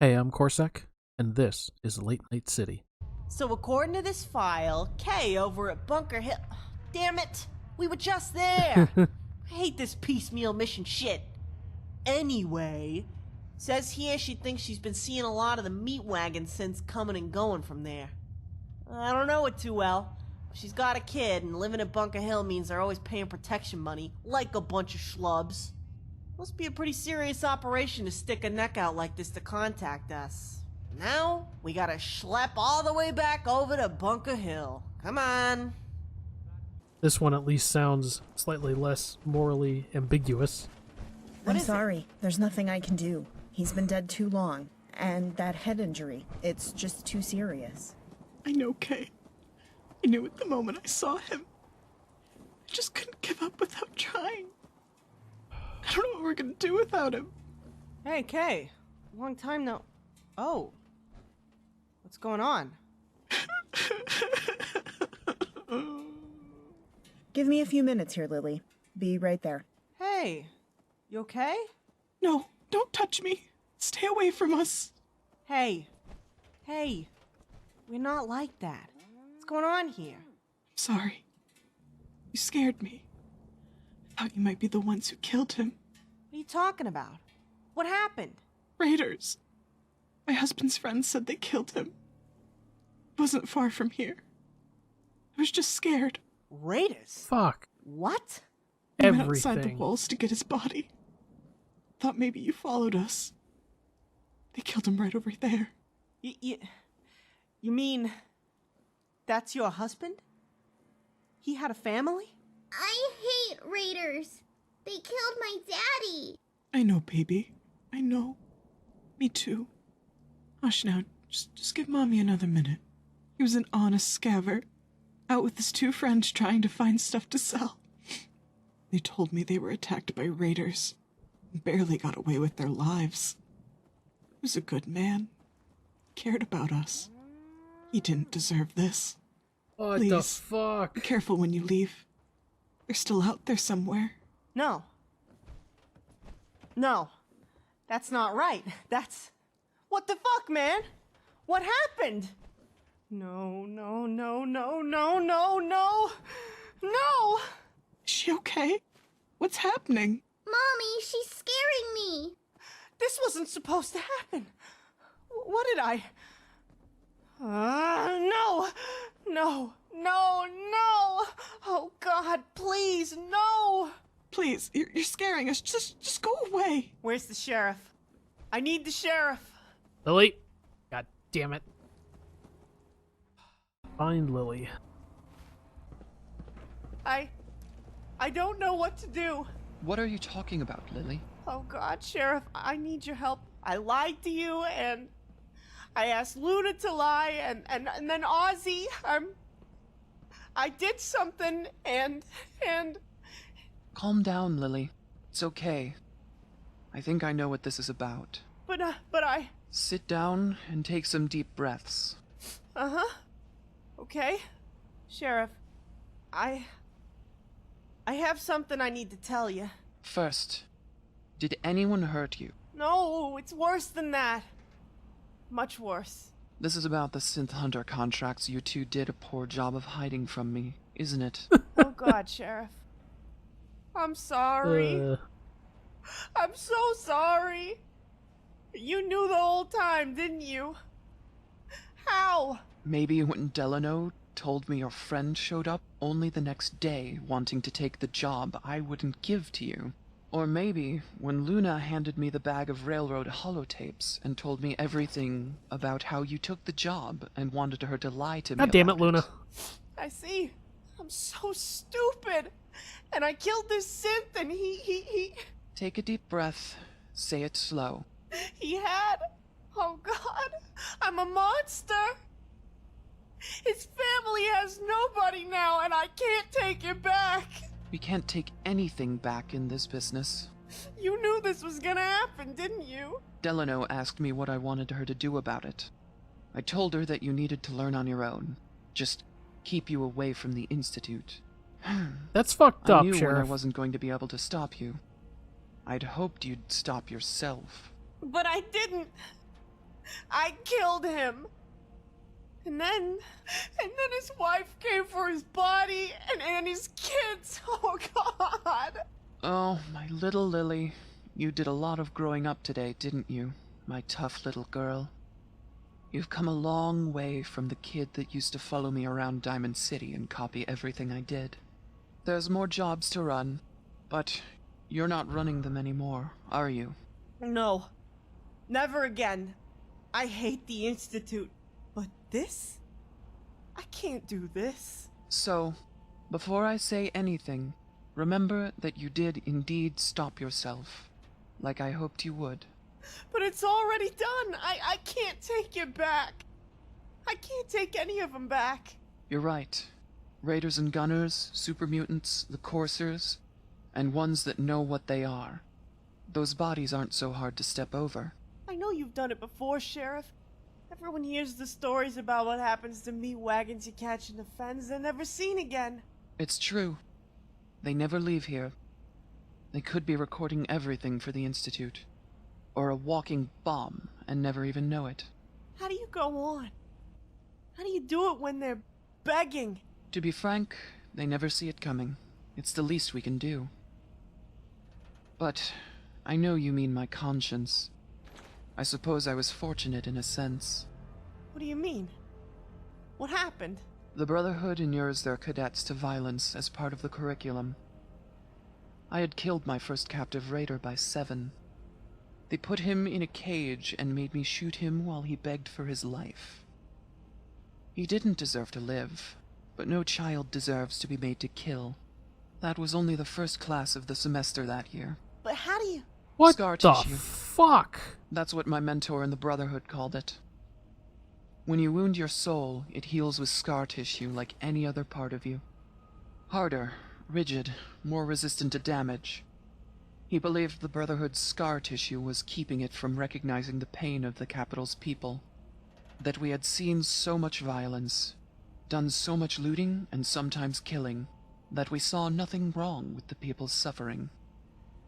Hey, I'm Corsac, and this is Late Night City. So according to this file, Kay over at Bunker Hill... Damn it! We were just there! I hate this piecemeal mission shit. Anyway, says here she thinks she's been seeing a lot of the meat wagons since coming and going from there. I don't know it too well. She's got a kid, and living at Bunker Hill means they're always paying protection money, like a bunch of schlubs. Must be a pretty serious operation to stick a neck out like this to contact us. Now, we gotta schlep all the way back over to Bunker Hill. Come on. This one at least sounds slightly less morally ambiguous. I'm sorry. There's nothing I can do. He's been dead too long. And that head injury, it's just too serious. I know, Kay. I knew it the moment I saw him. I just couldn't give up without trying. I don't know what we're gonna do without him. Hey, Kay. Long time no... Oh. What's going on? Give me a few minutes here, Lily. Be right there. Hey. You okay? No, don't touch me. Stay away from us. Hey. Hey. We're not like that. What's going on here? I'm sorry. You scared me. I thought you might be the ones who killed him. What are you talking about? What happened? Raiders. My husband's friends said they killed him. It wasn't far from here. I was just scared. Raiders? Fuck. What? We went outside the Everything. walls to get his body. Thought maybe you followed us. They killed him right over there. You mean... That's your husband? He had a family? I hate raiders. They killed my daddy. I know, baby. I know. Me too. Hush now. Just give Mommy another minute. He was an honest scaver. Out with his two friends trying to find stuff to sell. They told me they were attacked by raiders. And barely got away with their lives. He was a good man. Cared about us. He didn't deserve this. What Please, the fuck? Be careful when you leave. They're still out there somewhere. No. No. That's not right. That's... What the fuck, man? What happened? No, no, no, no, no, no, no. No! Is she okay? What's happening? Mommy, she's scaring me. This wasn't supposed to happen. What did I... No! No! No! No! Oh, God, please, no! Please, you're scaring us. Just go away. Where's the sheriff? I need the sheriff. Lily? God damn it. Find Lily. I don't know what to do. What are you talking about, Lily? Oh, God, Sheriff, I need your help. I lied to you, and I asked Luna to lie, and then Ozzy. I did something, and... Calm down, Lily. It's okay. I think I know what this is about. But I... Sit down and take some deep breaths. Uh-huh. Okay. Sheriff, I have something I need to tell you. First, did anyone hurt you? No, it's worse than that. Much worse. This is about the synth hunter contracts you two did a poor job of hiding from me, isn't it? Oh, God, Sheriff. I'm sorry. I'm so sorry. You knew the whole time, didn't you? How? Maybe when Delano told me your friend showed up only the next day wanting to take the job I wouldn't give to you. Or maybe when Luna handed me the bag of railroad holotapes and told me everything about how you took the job and wanted her to lie to me. God damn it, about Luna. I see. I'm so stupid. And I killed this synth and he... Take a deep breath. Say it slow. He had... Oh, God. I'm a monster. His family has nobody now, and I can't take it back. We can't take anything back in this business. You knew this was gonna happen, didn't you? Delano asked me what I wanted her to do about it. I told her that you needed to learn on your own. Just keep you away from the Institute. That's fucked I up, knew when I Sheriff. wasn't going to be able to stop you. I'd hoped you'd stop yourself. But I didn't. I killed him. And then his wife came for his body and Annie's kids. Oh, God. Oh, my little Lily. You did a lot of growing up today, didn't you, my tough little girl? You've come a long way from the kid that used to follow me around Diamond City and copy everything I did. There's more jobs to run, but you're not running them anymore, are you? No. Never again. I hate the Institute. But this? I can't do this. So, before I say anything, remember that you did indeed stop yourself, like I hoped you would. But it's already done. I can't take it back. I can't take any of them back. You're right. Raiders and Gunners, super mutants, the Coursers, and ones that know what they are. Those bodies aren't so hard to step over. I know you've done it before, Sheriff. Everyone hears the stories about what happens to meat wagons you catch in the Fens they're never seen again. It's true. They never leave here. They could be recording everything for the Institute. Or a walking bomb and never even know it. How do you go on? How do you do it when they're begging? To be frank, they never see it coming. It's the least we can do. But I know you mean my conscience. I suppose I was fortunate in a sense. What do you mean? What happened? The Brotherhood inures their cadets to violence as part of the curriculum. I had killed my first captive raider by 7. They put him in a cage and made me shoot him while he begged for his life. He didn't deserve to live, but no child deserves to be made to kill. That was only the first class of the semester that year. But how do you... What Scar the tissue. fuck? That's what my mentor in the Brotherhood called it. When you wound your soul, it heals with scar tissue like any other part of you. Harder, rigid, more resistant to damage. He believed the Brotherhood's scar tissue was keeping it from recognizing the pain of the capital's people. That we had seen so much violence, done so much looting and sometimes killing, that we saw nothing wrong with the people's suffering.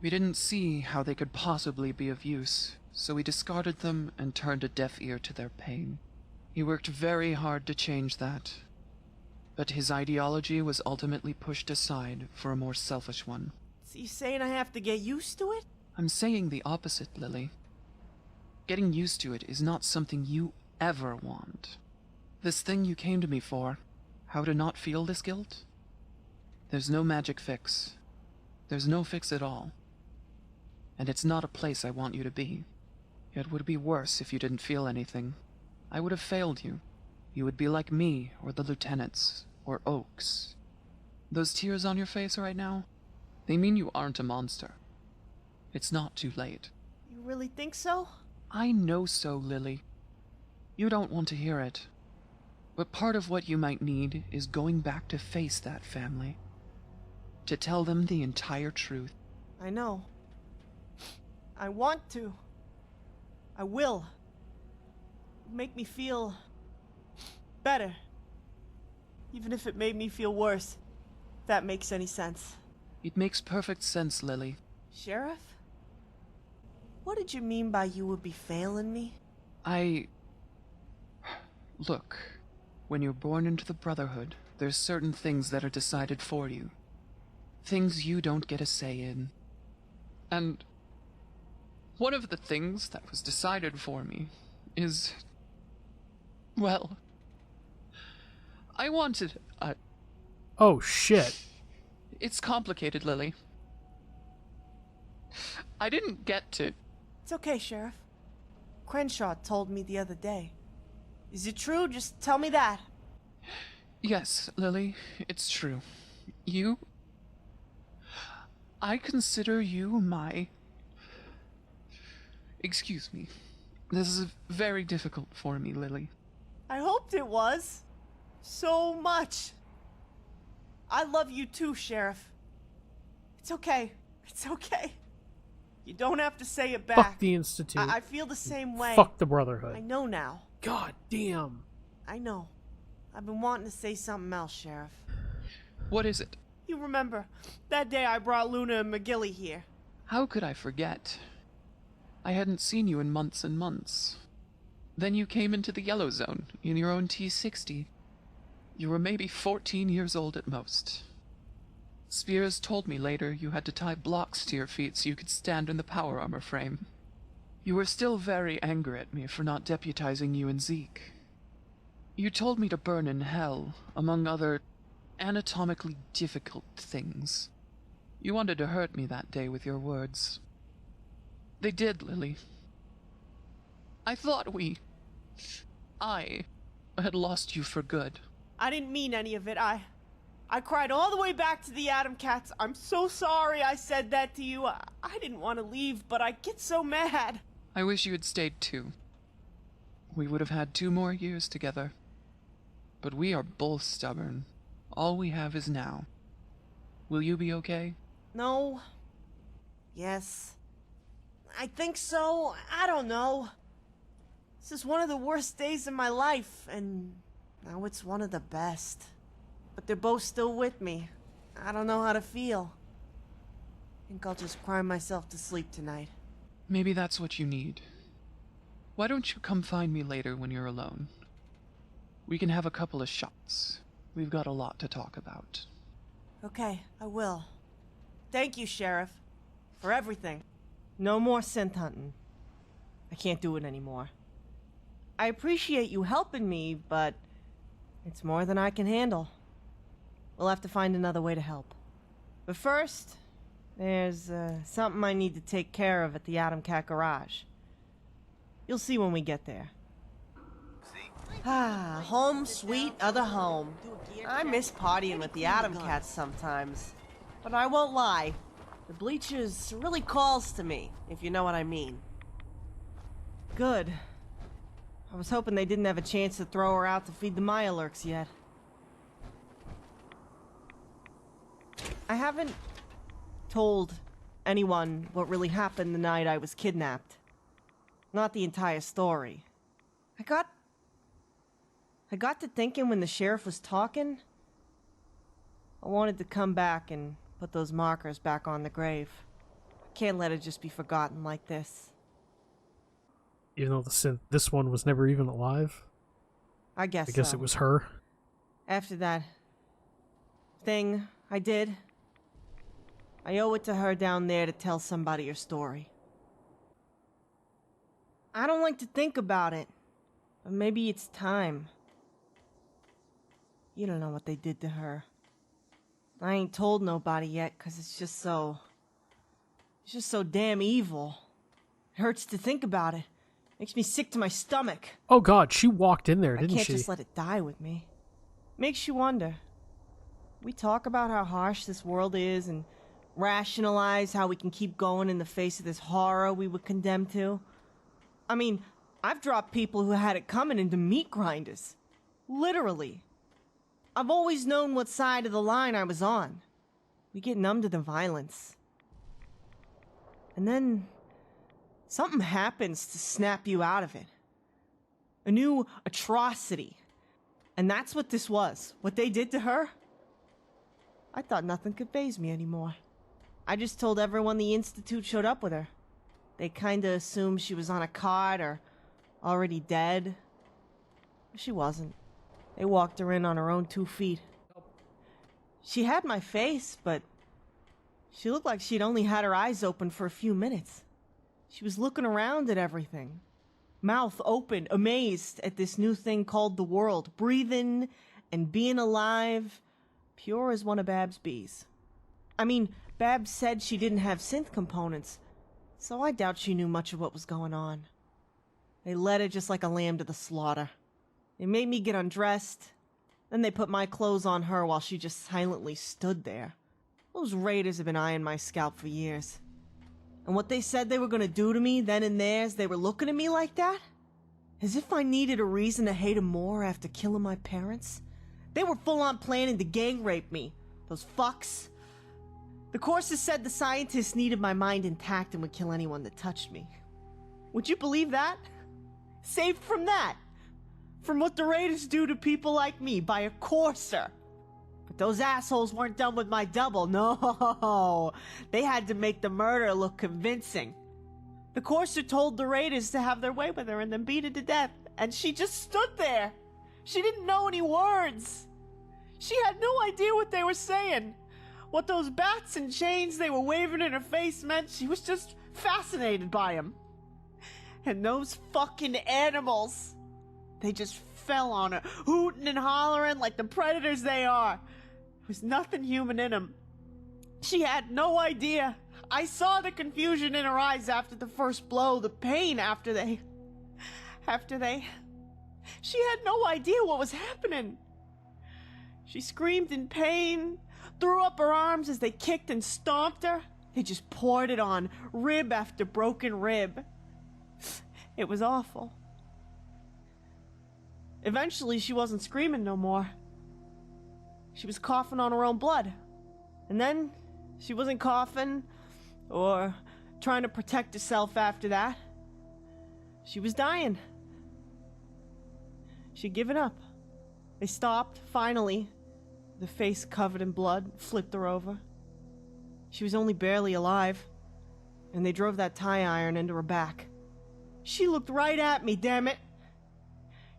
We didn't see how they could possibly be of use, so we discarded them and turned a deaf ear to their pain. He worked very hard to change that, but his ideology was ultimately pushed aside for a more selfish one. So you saying I have to get used to it? I'm saying the opposite, Lily. Getting used to it is not something you ever want. This thing you came to me for, how to not feel this guilt? There's no magic fix. There's no fix at all. And it's not a place I want you to be. It would be worse if you didn't feel anything. I would have failed you. You would be like me, or the lieutenants, or Oaks. Those tears on your face right now, they mean you aren't a monster. It's not too late. You really think so? I know so, Lily. You don't want to hear it. But part of what you might need is going back to face that family. To tell them the entire truth. I know. I want to. I will. Make me feel better. Even if it made me feel worse. If that makes any sense. It makes perfect sense, Lily. Sheriff? What did you mean by you would be failing me? Look, when you're born into the Brotherhood, there's certain things that are decided for you. Things you don't get a say in. And one of the things that was decided for me is... well, I wanted a... Oh, shit. It's complicated, Lily. I didn't get to... It's okay, Sheriff. Crenshaw told me the other day. Is it true? Just tell me that. Yes, Lily, it's true. I consider you my... Excuse me. This is very difficult for me, Lily. I hoped it was. So much. I love you too, Sheriff. It's okay. It's okay. You don't have to say it back. Fuck the Institute. I feel the same way. Fuck the Brotherhood. I know now. God damn. I know. I've been wanting to say something else, Sheriff. What is it? You remember, that day I brought Luna and McGilly here. How could I forget? I hadn't seen you in months and months. Then you came into the yellow zone in your own T-60. You were maybe 14 years old at most. Spears told me later you had to tie blocks to your feet so you could stand in the power armor frame. You were still very angry at me for not deputizing you and Zeke. You told me to burn in hell, among other anatomically difficult things. You wanted to hurt me that day with your words. They did, Lily. I thought I had lost you for good. I didn't mean any of it. I cried all the way back to the Atom Cats. I'm so sorry I said that to you. I didn't want to leave, but I get so mad. I wish you had stayed too. We would have had 2 more years together. But we are both stubborn. All we have is now. Will you be okay? No. Yes. I think so. I don't know. This is one of the worst days of my life, and now it's one of the best. But they're both still with me. I don't know how to feel. I think I'll just cry myself to sleep tonight. Maybe that's what you need. Why don't you come find me later when you're alone? We can have a couple of shots. We've got a lot to talk about. Okay, I will. Thank you, Sheriff, for everything. No more synth hunting. I can't do it anymore. I appreciate you helping me, but it's more than I can handle. We'll have to find another way to help. But first, there's something I need to take care of at the Atom Cat garage. You'll see when we get there. Ah, home sweet other home. I miss partying with the Atom Cats sometimes. But I won't lie, the Bleachers really calls to me, if you know what I mean. Good. I was hoping they didn't have a chance to throw her out to feed the Mirelurks yet. I haven't told anyone what really happened the night I was kidnapped. Not the entire story. I got to thinking when the sheriff was talking, I wanted to come back and put those markers back on the grave. I can't let it just be forgotten like this. Even though this one was never even alive? I guess I guess so. it was her. After that thing I did, I owe it to her down there to tell somebody her story. I don't like to think about it, but maybe it's time. You don't know what they did to her. I ain't told nobody yet, 'cause it's just so damn evil. It hurts to think about it. Makes me sick to my stomach. Oh god, she walked in there, I didn't can't she? just let it die with me. Makes you wonder. We talk about how harsh this world is and rationalize how we can keep going in the face of this horror we were condemned to. I mean, I've dropped people who had it coming into meat grinders. Literally. I've always known what side of the line I was on. We get numb to the violence. And then something happens to snap you out of it. A new atrocity. And that's what this was. What they did to her. I thought nothing could faze me anymore. I just told everyone the Institute showed up with her. They kinda assumed she was on a cart or already dead. She wasn't. They walked her in on her own 2 feet. She had my face, but she looked like she'd only had her eyes open for a few minutes. She was looking around at everything. Mouth open, amazed at this new thing called the world. Breathing and being alive. Pure as one of Bab's bees. I mean, Babs said she didn't have synth components, so I doubt she knew much of what was going on. They led her just like a lamb to the slaughter. They made me get undressed, then they put my clothes on her while she just silently stood there. Those raiders have been eyeing my scalp for years. And what they said they were gonna do to me then and there as they were looking at me like that? As if I needed a reason to hate them more after killing my parents? They were full on planning to gang rape me. Those fucks. The courses said the scientists needed my mind intact and would kill anyone that touched me. Would you believe that? Saved from that. From what the raiders do to people like me by a courser. But those assholes weren't done with my double, no. They had to make the murder look convincing. The courser told the raiders to have their way with her and then beat her to death, and she just stood there. She didn't know any words. She had no idea what they were saying. What those bats and chains they were waving in her face meant. She was just fascinated by them. And those fucking animals, they just fell on her, hooting and hollering like the predators they are. There was nothing human in them. She had no idea. I saw the confusion in her eyes after the first blow, the pain after they... She had no idea what was happening. She screamed in pain, threw up her arms as they kicked and stomped her. They just poured it on, rib after broken rib. It was awful. Eventually, she wasn't screaming no more. She was coughing on her own blood. And then, she wasn't coughing or trying to protect herself after that. She was dying. She'd given up. They stopped, finally. The face covered in blood, flipped her over. She was only barely alive, and they drove that tie iron into her back. She looked right at me, damn it.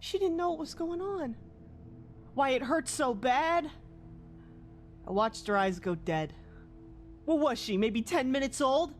She didn't know what was going on. Why it hurt so bad. I watched her eyes go dead. What was she, maybe 10 minutes old?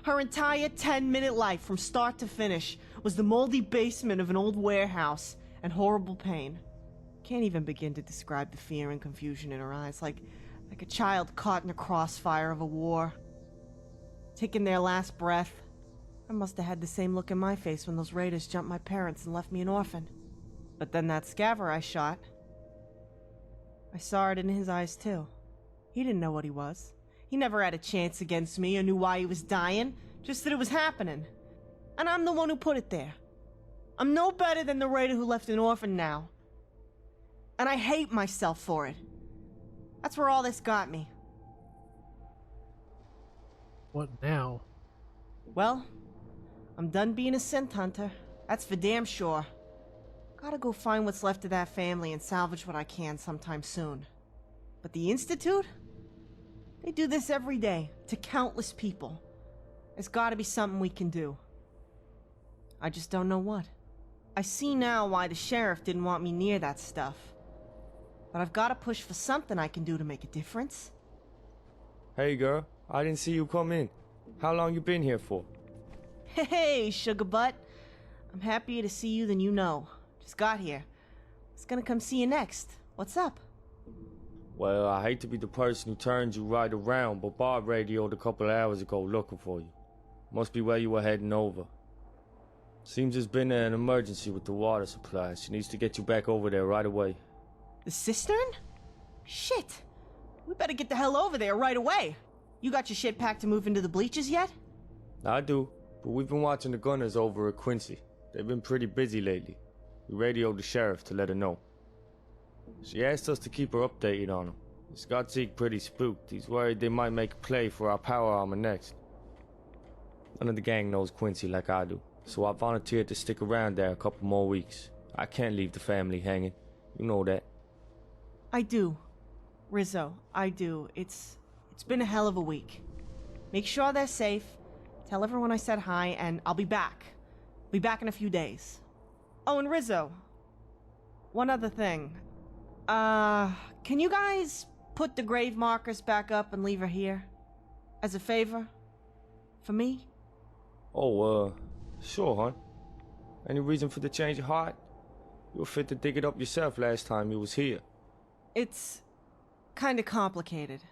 Her entire 10-minute life, from start to finish, was the moldy basement of an old warehouse and horrible pain. Can't even begin to describe the fear and confusion in her eyes, like a child caught in the crossfire of a war. Taking their last breath. I must have had the same look in my face when those raiders jumped my parents and left me an orphan. But then that scaver I shot, I saw it in his eyes too. He didn't know what he was. He never had a chance against me or knew why he was dying, just that it was happening. And I'm the one who put it there. I'm no better than the raider who left an orphan now. And I hate myself for it. That's where all this got me. What now? Well, I'm done being a scent hunter. That's for damn sure. Gotta go find what's left of that family and salvage what I can sometime soon. But the Institute? They do this every day, to countless people. There's gotta be something we can do. I just don't know what. I see now why the sheriff didn't want me near that stuff. But I've gotta push for something I can do to make a difference. Hey girl, I didn't see you come in. How long you been here for? Hey, sugar butt. I'm happier to see you than you know. Just got here. I was gonna come see you next. What's up? Well, I hate to be the person who turns you right around, but Bob radioed a couple of hours ago looking for you. Must be where you were heading over. Seems there's been an emergency with the water supply. She needs to get you back over there right away. The cistern? Shit. We better get the hell over there right away. You got your shit packed to move into the Bleachers yet? I do, but we've been watching the gunners over at Quincy. They've been pretty busy lately. We radioed the sheriff to let her know. She asked us to keep her updated on him. Scott Zeke pretty spooked. He's worried they might make a play for our power armor next. None of the gang knows Quincy like I do, so I volunteered to stick around there a couple more weeks. I can't leave the family hanging. You know that. I do. Rizzo, I do. It's been a hell of a week. Make sure they're safe. Tell everyone I said hi, and I'll be back. Be back in a few days. Oh, and Rizzo. One other thing. Can you guys put the grave markers back up and leave her here? As a favor? For me? Oh, sure, hon. Any reason for the change of heart? You were fit to dig it up yourself last time you was here. It's kinda complicated.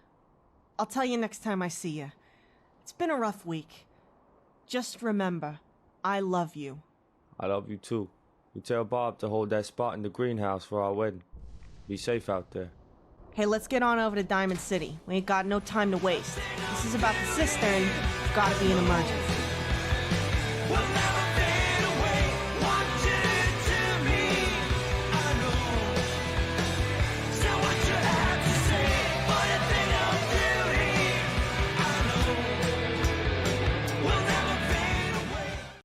I'll tell you next time I see you. It's been a rough week. Just remember, I love you. I love you too. You tell Bob to hold that spot in the greenhouse for our wedding. Be safe out there. Hey, let's get on over to Diamond City. We ain't got no time to waste. This is about the cistern. It's gotta be an emergency.